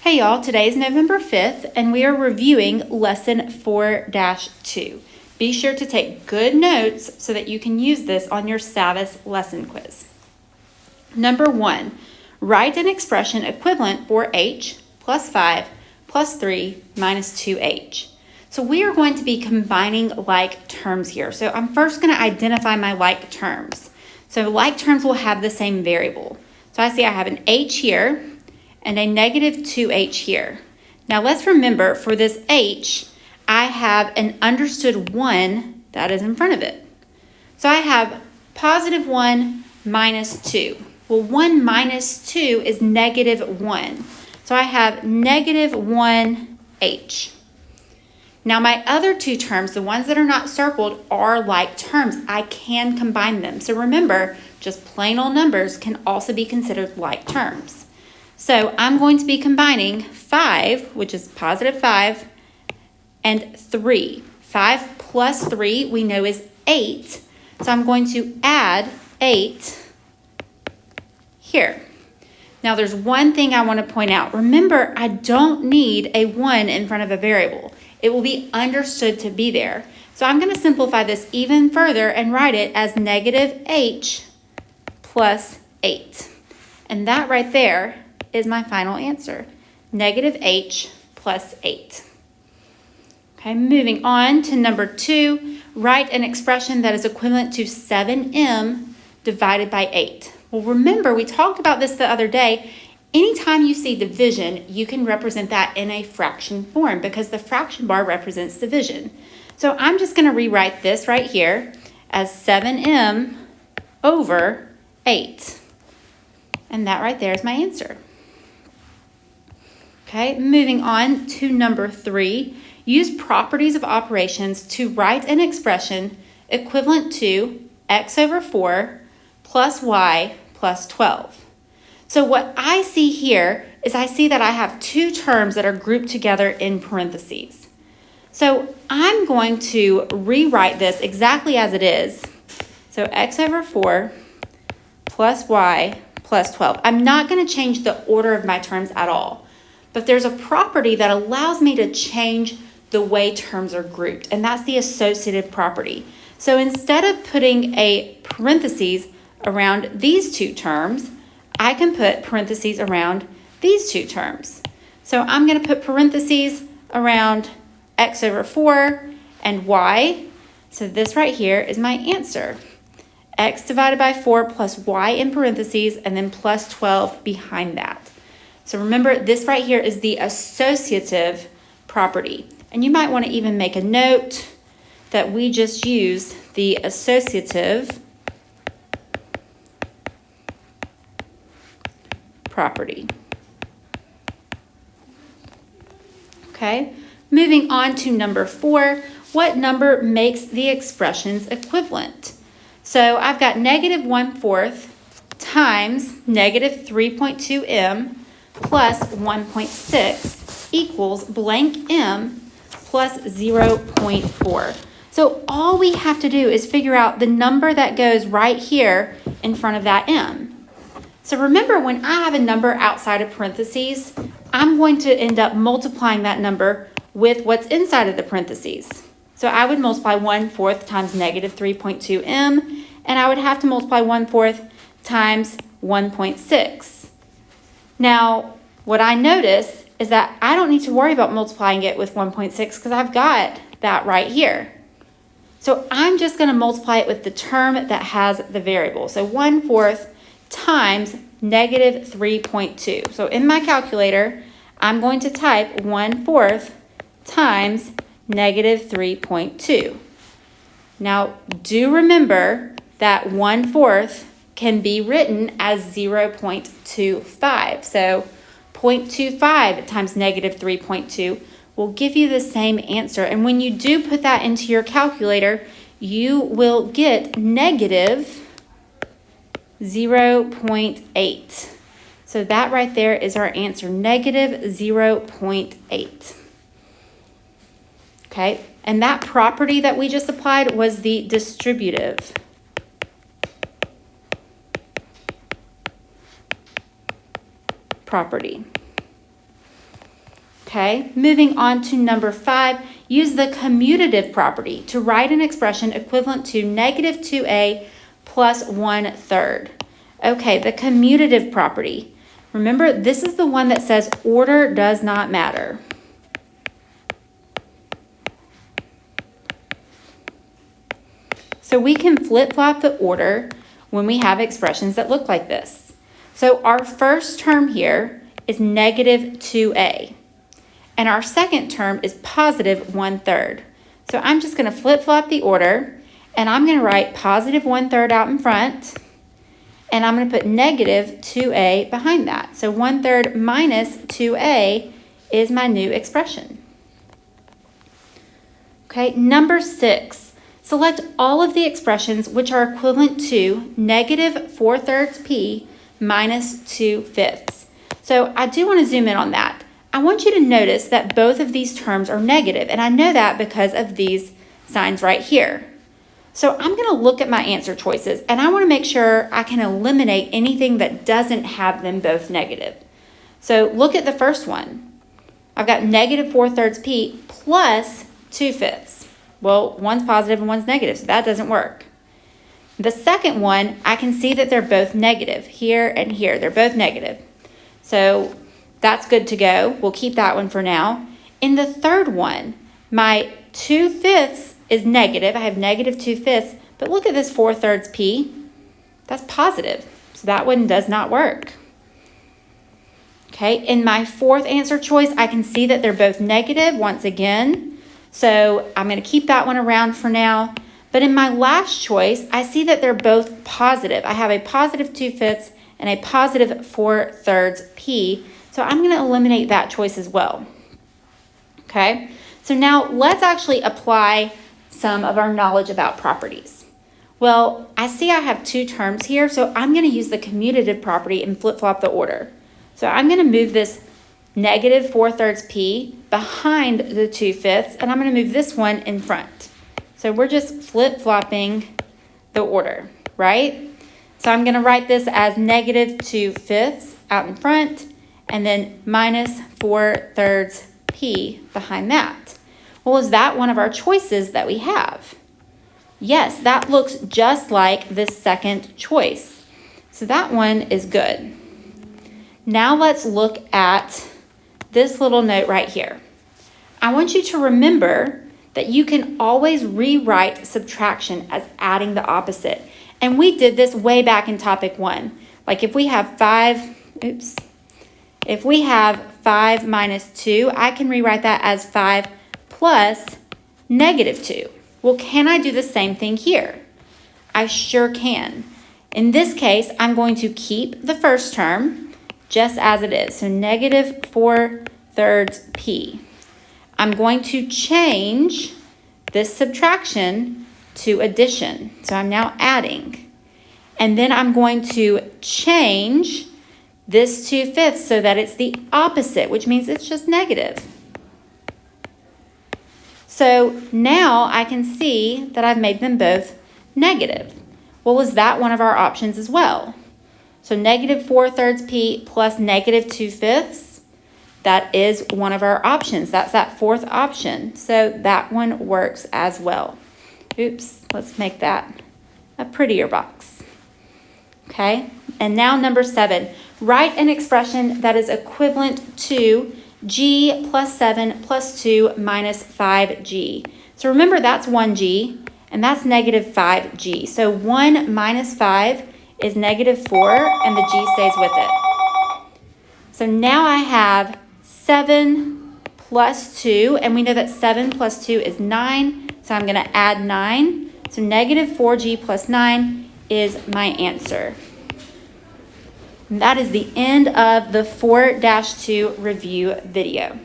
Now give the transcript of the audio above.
Hey y'all, today is November 5th and we are reviewing lesson 4-2. Be sure to take good notes so that you can use this on your Savas lesson quiz. Number 1, write an expression equivalent for h plus 5 plus 3 minus 2h. So we are going to be combining like terms here. So I'm first going to identify my like terms. So like terms will have the same variable. So I see I have an h here and a negative 2h here. Now let's remember for this h, I have an understood 1 that is in front of it. So I have positive 1 minus 2. Well, 1 minus 2 is negative 1. So I have negative 1h. Now my other two terms, the ones that are not circled, are like terms. I can combine them. So remember, just plain old numbers can also be considered like terms. So I'm going to be combining 5, which is positive 5, and 3. 5 plus 3 we know is 8. So I'm going to add 8 here. Now there's one thing I want to point out. Remember, I don't need a 1 in front of a variable. It will be understood to be there. So I'm going to simplify this even further and write it as negative h plus 8. And that right there is my final answer, negative h plus 8. Okay, moving on to number 2, write an expression that is equivalent to 7m divided by 8. Well, remember, we talked about this the other day. Anytime you see division, you can represent that in a fraction form because the fraction bar represents division. So I'm just going to rewrite this right here as 7m over 8. And that right there is my answer. Okay, moving on to number 3, use properties of operations to write an expression equivalent to x over 4 plus y plus 12. So what I see here is I see that I have two terms that are grouped together in parentheses. So I'm going to rewrite this exactly as it is. So x over 4 plus y plus 12. I'm not going to change the order of my terms at all. But there's a property that allows me to change the way terms are grouped, and that's the associative property. So instead of putting a parentheses around these two terms, I can put parentheses around these two terms. So I'm going to put parentheses around x over 4 and y. So this right here is my answer. X divided by 4 plus y in parentheses and then plus 12 behind that. So remember, this right here is the associative property. And you might want to even make a note that we just use the associative property. Okay, moving on to number 4, what number makes the expressions equivalent? So I've got negative 1/4 times negative 3.2m plus 1.6 equals blank m plus 0.4. So all we have to do is figure out the number that goes right here in front of that m. So remember, when I have a number outside of parentheses, I'm going to end up multiplying that number with what's inside of the parentheses. So I would multiply 1/4 times negative 3.2m, and I would have to multiply 1/4 times 1.6. Now, what I notice is that I don't need to worry about multiplying it with 1.6 because I've got that right here. So I'm just going to multiply it with the term that has the variable. So 1/4 times negative 3.2. So in my calculator, I'm going to type 1/4 times negative 3.2. Now, do remember that 1/4 can be written as 0.25. So 0.25 times negative 3.2 will give you the same answer. And when you do put that into your calculator, you will get negative 0.8. So that right there is our answer, negative 0.8. Okay, and that property that we just applied was the distributive property. Okay, moving on to number 5, use the commutative property to write an expression equivalent to negative 2a plus 1/3. Okay, the commutative property. Remember, this is the one that says order does not matter. So we can flip-flop the order when we have expressions that look like this. So our first term here is negative 2a. And our second term is positive 1/3. So I'm just going to flip-flop the order, and I'm going to write positive 1/3 out in front, and I'm going to put negative 2a behind that. So 1/3 minus 2a is my new expression. Okay, number 6. Select all of the expressions which are equivalent to negative 4/3 p minus 2/5. So I do want to zoom in on that. I want you to notice that both of these terms are negative, and I know that because of these signs right here. So I'm going to look at my answer choices, and I want to make sure I can eliminate anything that doesn't have them both negative. So look at the first one. I've got negative 4/3 p plus 2/5. Well, one's positive and one's negative, so that doesn't work. The second one, I can see that they're both negative here and here. They're both negative. So that's good to go. We'll keep that one for now. In the third one, my 2/5 is negative. I have negative 2/5, but look at this 4/3 p. That's positive, so that one does not work. Okay, in my fourth answer choice, I can see that they're both negative once again. So I'm going to keep that one around for now. But in my last choice, I see that they're both positive. I have a positive 2/5 and a positive 4/3 p. So I'm going to eliminate that choice as well. Okay, so now let's actually apply some of our knowledge about properties. Well, I see I have two terms here, so I'm going to use the commutative property and flip-flop the order. So I'm going to move this negative 4/3 p behind the 2/5, and I'm going to move this one in front. So we're just flip-flopping the order, right? So I'm going to write this as negative 2/5 out in front, and then minus 4/3 p behind that. Well, is that one of our choices that we have? Yes, that looks just like this second choice. So that one is good. Now let's look at this little note right here. I want you to remember that you can always rewrite subtraction as adding the opposite. And we did this way back in topic 1. Like if we have 5 minus 2, I can rewrite that as 5 plus negative 2. Well, can I do the same thing here? I sure can. In this case, I'm going to keep the first term just as it is. So negative 4/3 p. I'm going to change this subtraction to addition. So I'm now adding. And then I'm going to change this 2/5 so that it's the opposite, which means it's just negative. So now I can see that I've made them both negative. Well, is that one of our options as well? So negative 4/3 p plus negative 2/5, that is one of our options. That's that fourth option. So that one works as well. Oops, let's make that a prettier box. Okay, and now number 7. Write an expression that is equivalent to g plus 7 plus 2 minus 5g. So remember, that's 1g, and that's negative 5g. So 1 minus 5 is negative 4, and the g stays with it. So now I have 7 plus 2, and we know that 7 plus 2 is 9, so I'm going to add 9. So negative 4g plus 9 is my answer. And that is the end of the 4-2 review video.